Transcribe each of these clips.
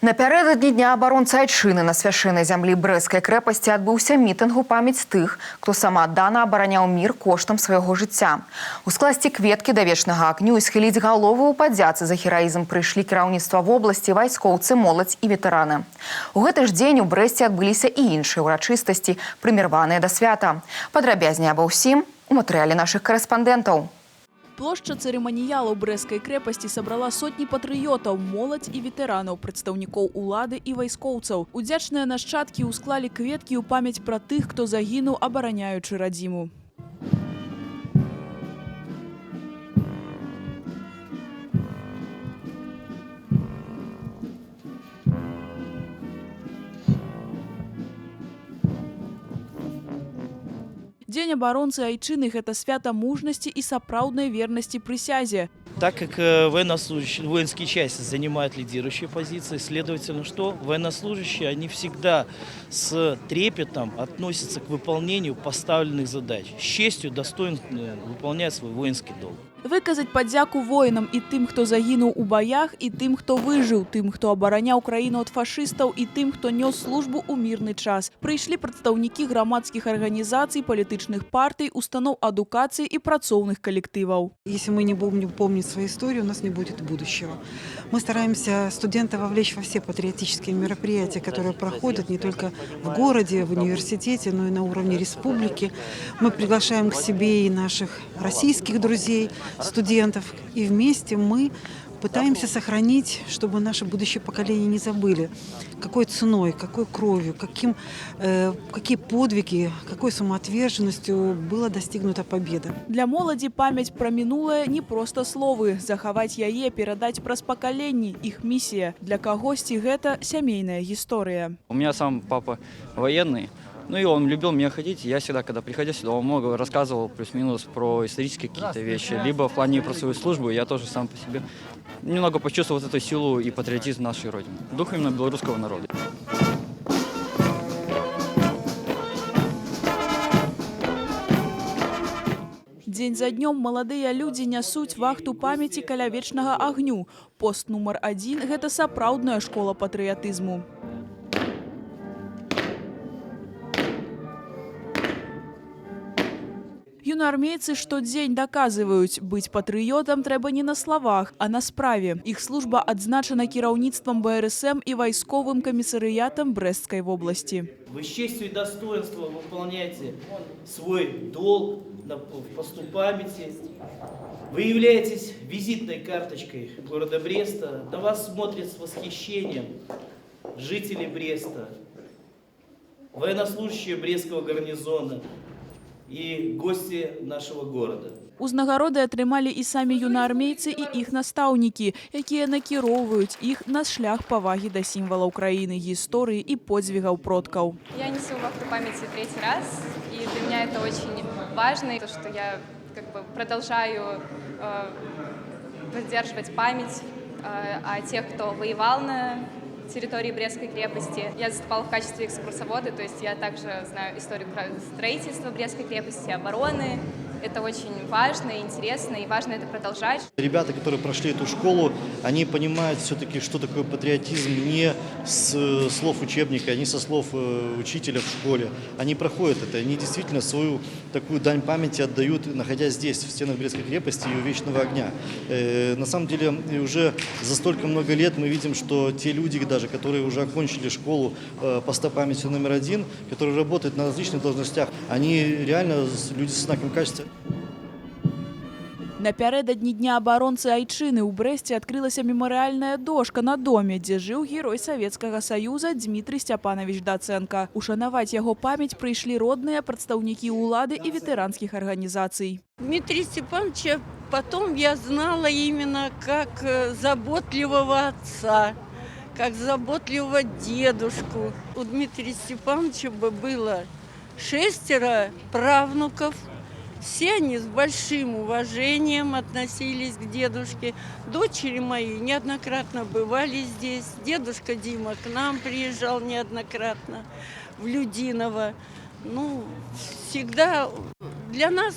Напярэдадні дня абаронцы айчыны на свяшчэннай зямлі брэсцкай крэпасці адбыўся мітынг у памяць тых, хто самааддана абараняў мір коштам свайго жыцця. Ускласці кветкі да вечнага агню і схіліць галовы ў падзяцы за гераізм прыйшлі кіраўніцтва вобласці, вайскоўцы, моладзь і ветэраны. У гэты ж дзень у Брэсце адбыліся і іншыя ўрачыстасці, прымерваныя да свята. Падрабязней аба ўсім у матэрыяле нашых карэспандэнтаў. Плошча цырыманіялаў брэсцкай крэпасці сабрала сотні патрыётаў, моладзь і ветэранаў, прадстаўнікоў улады і вайскоўцаў. Удзячныя нашчадкі ўсклалі кветкі ў памяць пра тых, хто загінуў, абараняючы радзіму. Дзень абаронцы айчыны – гэта свята мужнасці і сапраўднай вернасці прысязе. Так как воинские части занимают лидирующие позиции, следовательно, что военнослужащие, они всегда с трепетом относятся к выполнению поставленных задач. С честью, достойно выполняют свой воинский долг. Выказаць падзяку воінам і тым, хто загінуў у баях, і тым, хто выжыў, тым, хто абараняў краіну ад фашыстаў, і тым, хто нёс службу ў мірны час. Прыйшлі прадстаўнікі грамадскіх арганізацый, палітычных партый, устаноў адукацыі і працоўных калектываў. Если мы не будем помнить свою историю, у нас не будет будущего. Мы стараемся студентов вовлечь во все патриотические мероприятия, которые проходят не только в городе, в университете, но и на уровне республики. Мы приглашаем к себе и наших российских друзей, студентов, и вместе мы пытаемся сохранить, чтобы наши будущие поколения не забыли, какой ценой, какой кровью, какие подвиги, какой самоотверженностью была достигнута победа. Для моладзі памяць пра мінулае не проста словы. Захаваць яе, перадаць праз пакаленні – іх місія. Для кагосьці гэта сямейная гісторыя. У меня сам папа военный. Ну и он любил меня ходить. Я всегда, когда приходил сюда, он много рассказывал плюс-минус про исторические какие-то вещи. Либо в плане про свою службу, я тоже сам по себе немного почувствовал вот эту силу и патриотизм нашей Родины. Дух именно белорусского народа. Дзень за днём маладыя людзі нясуць вахту памяці каля вечнага агню. Пост нумар 1 – гэта сапраўдная школа патрыятызму. Юнаармейцы штодзень даказваюць, быць патрыётам трэба не на словах, а на справе. Іх служба адзначана кіраўніцтвам БРСМ і вайсковым камісарыятам Брэсцкай вобласці. Вы с честью и достоинством выполняете свой долг в посту памяти. Вы являетесь визитной карточкой города Бреста. На вас смотрят с восхищением жители Бреста, военнослужащие Брестского гарнизона и гости нашего города. Узнагароды атрымалі і самі юнаармейцы і іх настаўнікі, якія накіроўваюць іх на шлях павагі да сімвалаў краіны, гісторыі і подзвігаў продкаў. Я несу вахту памяти третий раз, и для меня это очень важно, то, что я продолжаю поддерживать память о тех, кто воевал на территории Брестской крепости. Я выступала в качестве экскурсовода, то есть я также знаю историю строительства Брестской крепости, обороны. Это очень важно, интересно, и важно это продолжать. Ребята, которые прошли эту школу, они понимают все-таки, что такое патриотизм не с слов учебника, не со слов учителя в школе. Они проходят это, они действительно свою такую дань памяти отдают, находясь здесь, в стенах Брестской крепости и у Вечного огня. На самом деле, уже за столько много лет мы видим, что те люди, даже, которые уже окончили школу поста памяти номер 1, которые работают на различных должностях, они реально люди с знаком качества. Напярэдадні дня абаронцы айчыны ў Брэсце адкрылася мемарыяльная дошка на доме, дзе жыў герой Савецкага Саюза Дмітрый Сцяпанович Дацэнка. Ушанаваць яго памяць прыйшлі родныя, прадстаўнікі улады і ветэранскіх арганізацый. Дмитрия Степановича потом я знала именно как заботливого отца, как заботливого дедушку. У Дмитрия Степановича было 6 правнуков. Все они с большим уважением относились к дедушке. Дочери мои неоднократно бывали здесь. Дедушка Дима к нам приезжал неоднократно в Людиново. Всегда для нас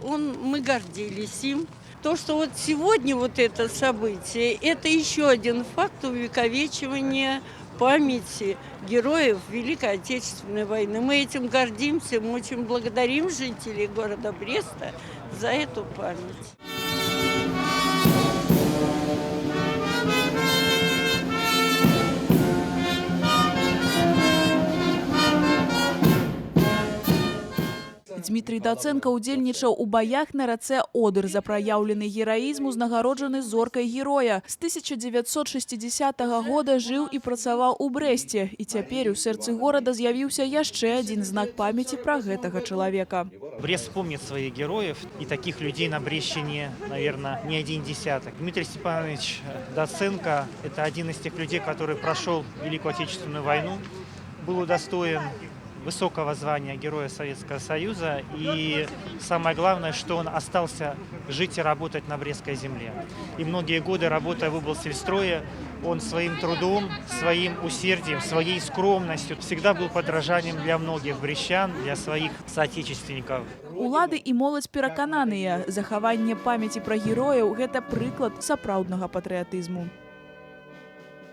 мы гордились им. то, что вот сегодня вот это событие, это еще один факт увековечивания памяти героев Великой Отечественной войны. Мы этим гордимся, мы очень благодарим жителей города Бреста за эту память. Дмітрий Даценко удзельнічаў у баях на рацэ Одыр за праяўлены гераізм, узнагароджаны зоркай героя. З 1960 года жыў і працаваў у Брэсце. І цяпер у сэрцы горада з'явіўся яшчэ адзін знак памяти пра гэтага чалавека. Брест помнит своих героев, и таких людей на Брестщине, наверное, не один десяток. Дмитрий Степанович Даценко – это один из тех людей, который прошел Великую Отечественную войну, был удостоен высокого звания Героя Советского Союза, и самое главное, что он остался жить и работать на Брестской земле. И многие годы, работая в облсельстрое, он своим трудом, своим усердием, своей скромностью всегда был подражанием для многих брестчан, для своих соотечественников. Улады і моладзь перакананыя, захаванне памяці пра герояў – гэта прыклад сапраўднага патрыятызму.